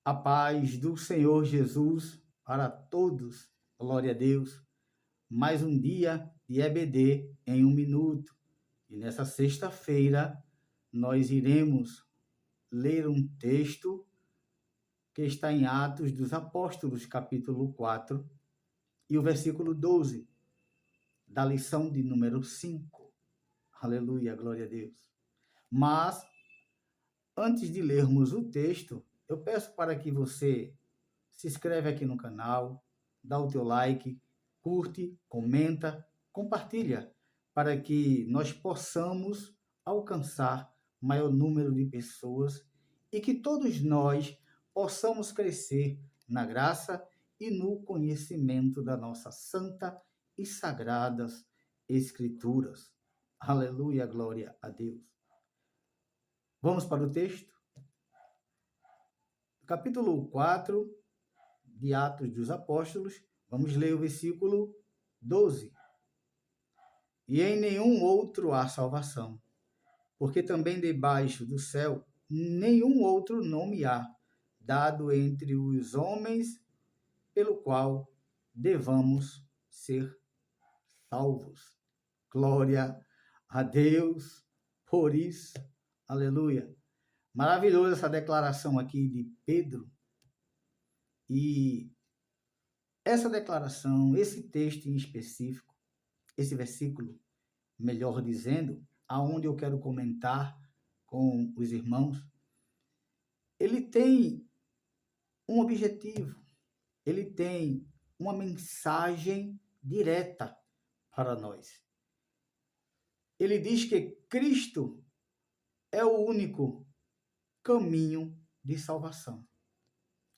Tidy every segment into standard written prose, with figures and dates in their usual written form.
A paz do Senhor Jesus para todos. Glória a Deus. Mais um dia de EBD em 1 minuto. E nessa sexta-feira nós iremos ler um texto que está em Atos dos Apóstolos, capítulo 4, e o versículo 12, da lição de número 5. Aleluia, glória a Deus. Mas, antes de lermos o texto, eu peço para que você se inscreve aqui no canal, dá o teu like, curte, comenta, compartilha, para que nós possamos alcançar maior número de pessoas e que todos nós possamos crescer na graça e no conhecimento da nossa santa e sagradas Escrituras. Aleluia, glória a Deus. Vamos para o texto? Capítulo 4 de Atos dos Apóstolos, vamos ler o versículo 12. E em nenhum outro há salvação, porque também debaixo do céu nenhum outro nome há, dado entre os homens, pelo qual devamos ser salvos. Glória a Deus por isso. Aleluia. Maravilhosa essa declaração aqui de Pedro. E essa declaração, esse texto em específico, esse versículo, melhor dizendo, aonde eu quero comentar com os irmãos, ele tem um objetivo, ele tem uma mensagem direta para nós. Ele diz que Cristo é o único caminho de salvação.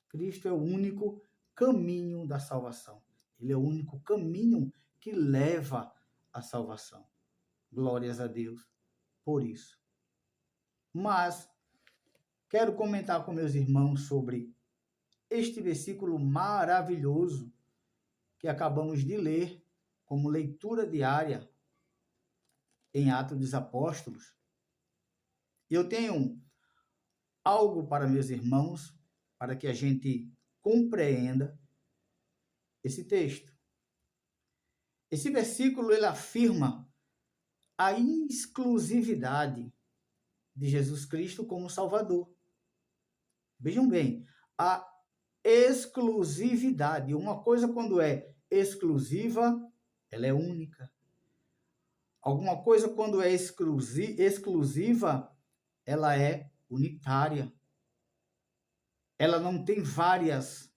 Cristo é o único caminho da salvação. Ele é o único caminho que leva à salvação. Glórias a Deus por isso. Mas quero comentar com meus irmãos sobre este versículo maravilhoso que acabamos de ler como leitura diária em Atos dos Apóstolos. Eu tenho algo para meus irmãos, para que a gente compreenda esse texto. Esse versículo ele afirma a exclusividade de Jesus Cristo como Salvador. Vejam bem, a exclusividade. Uma coisa quando é exclusiva, ela é única. Alguma coisa quando é exclusiva, ela é unitária. Ela não tem várias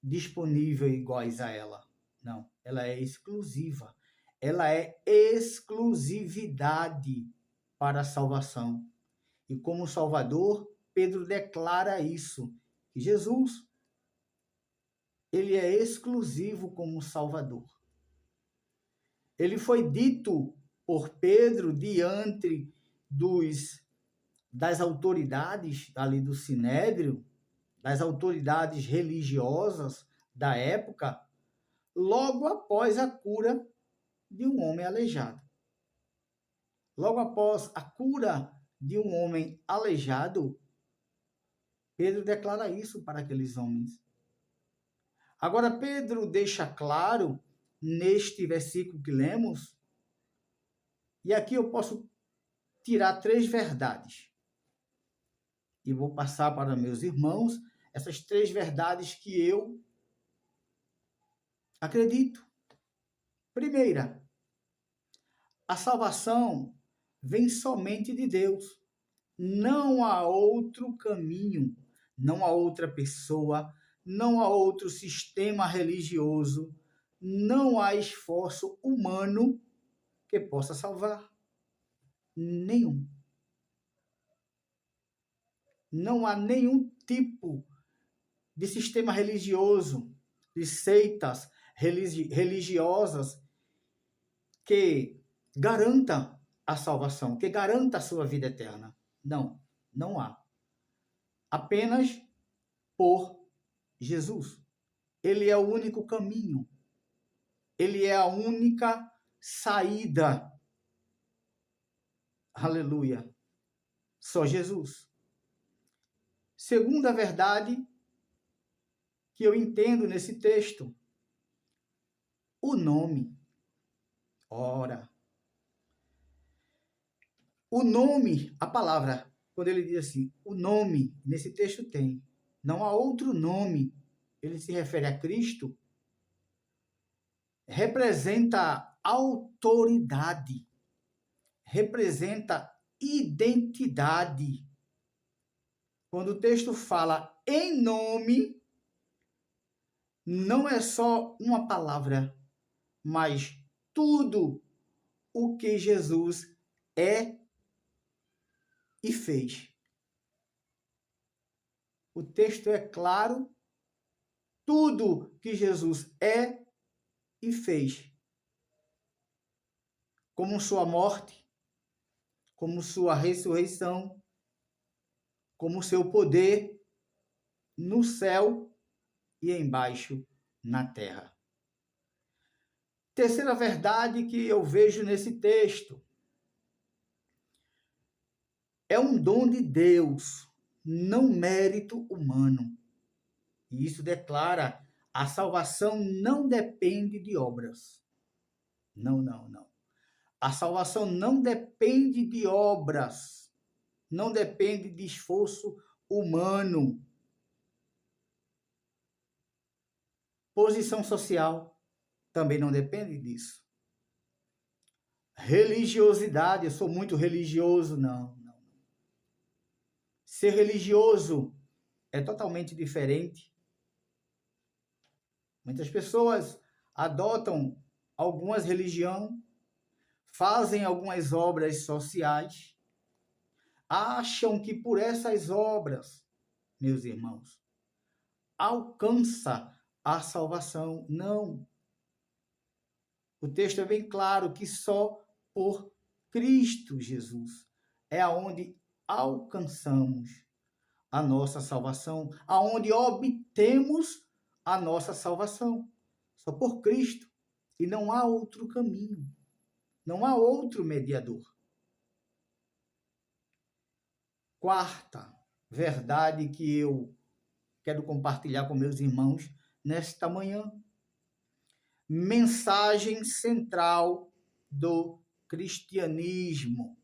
disponíveis iguais a ela. Não, ela é exclusiva. Ela é exclusividade para a salvação. E como Salvador, Pedro declara isso, que Jesus, ele é exclusivo como Salvador. Ele foi dito por Pedro diante das autoridades ali do Sinédrio, das autoridades religiosas da época, logo após a cura de um homem aleijado. Logo após a cura de um homem aleijado, Pedro declara isso para aqueles homens. Agora, Pedro deixa claro, neste versículo que lemos, e aqui eu posso tirar 3 verdades. E vou passar para meus irmãos essas 3 verdades que eu acredito. Primeira, a salvação vem somente de Deus. Não há outro caminho, não há outra pessoa, não há outro sistema religioso, não há esforço humano que possa salvar. Nenhum. Não há nenhum tipo de sistema religioso, de seitas religiosas que garanta a salvação, que garanta a sua vida eterna. Não, não há. Apenas por Jesus. Ele é o único caminho. Ele é a única saída. Aleluia. Só Jesus. Segunda verdade que eu entendo nesse texto, o nome. Ora, o nome, a palavra, quando ele diz assim, o nome, nesse texto tem, não há outro nome, ele se refere a Cristo, representa autoridade, representa identidade. Quando o texto fala em nome, não é só uma palavra, mas tudo o que Jesus é e fez. O texto é claro, tudo que Jesus é e fez. Como sua morte, como sua ressurreição, como seu poder no céu e embaixo na terra. Terceira verdade que eu vejo nesse texto. É um dom de Deus, não mérito humano. E isso declara, a salvação não depende de obras. Não, não, não. A salvação não depende de obras, não depende de esforço humano. Posição social também não depende disso. Religiosidade, eu sou muito religioso, não, não. Ser religioso é totalmente diferente. Muitas pessoas adotam algumas religiões, fazem algumas obras sociais, acham que por essas obras, meus irmãos, alcança a salvação. Não. O texto é bem claro que só por Cristo Jesus é aonde alcançamos a nossa salvação, aonde obtemos a nossa salvação. Só por Cristo. E não há outro caminho. Não há outro mediador. Quarta verdade que eu quero compartilhar com meus irmãos nesta manhã. Mensagem central do cristianismo.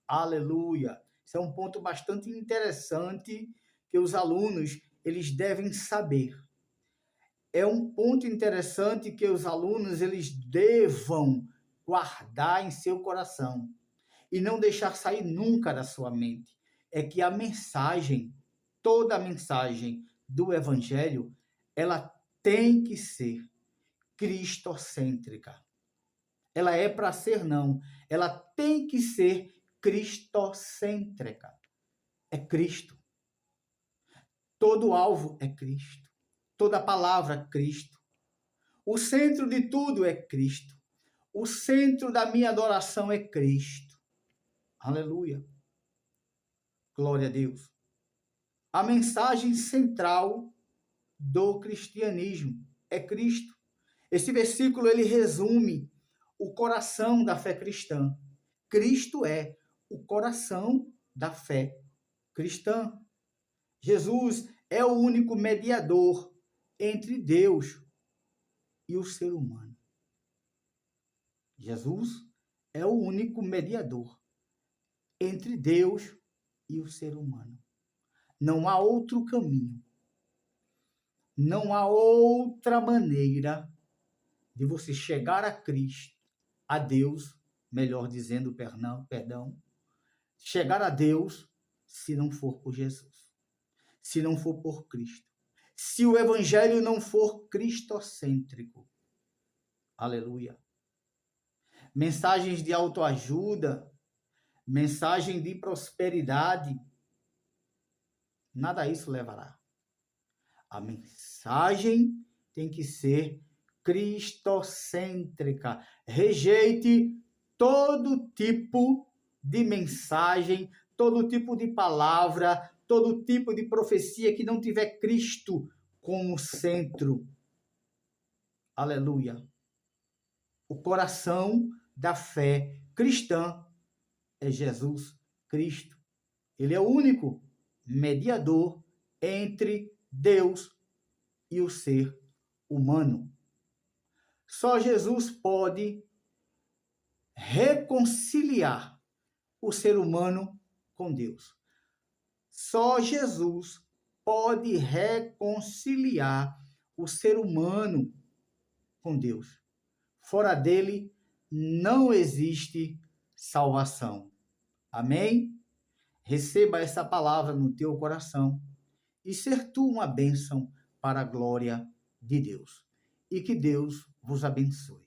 Aleluia! Isso é um ponto bastante interessante que os alunos eles devem saber. É um ponto interessante que os alunos eles devam guardar em seu coração e não deixar sair nunca da sua mente. É que a mensagem, toda a mensagem do Evangelho, ela tem que ser cristocêntrica. Ela é para ser não. Ela tem que ser cristocêntrica. É Cristo. Todo alvo é Cristo. Toda palavra, Cristo. O centro de tudo é Cristo. O centro da minha adoração é Cristo. Aleluia. Glória a Deus. A mensagem central do cristianismo é Cristo. Esse versículo ele resume o coração da fé cristã. Cristo é o coração da fé cristã. Jesus é o único mediador entre Deus e o ser humano. Jesus é o único mediador entre Deus e o ser humano. Não há outro caminho. Não há outra maneira de você chegar a Cristo, a Deus, melhor dizendo, perdão, chegar a Deus se não for por Jesus, se não for por Cristo. Se o evangelho não for cristocêntrico. Aleluia. Mensagens de autoajuda, mensagem de prosperidade, nada isso levará. A mensagem tem que ser cristocêntrica. Rejeite todo tipo de mensagem, todo tipo de palavra, todo tipo de profecia que não tiver Cristo como centro. Aleluia. O coração da fé cristã é Jesus Cristo. Ele é o único mediador entre Deus e o ser humano. Só Jesus pode reconciliar o ser humano com Deus. Só Jesus pode reconciliar o ser humano com Deus. Fora dele não existe salvação. Amém? Receba essa palavra no teu coração e ser tu uma bênção para a glória de Deus. E que Deus vos abençoe.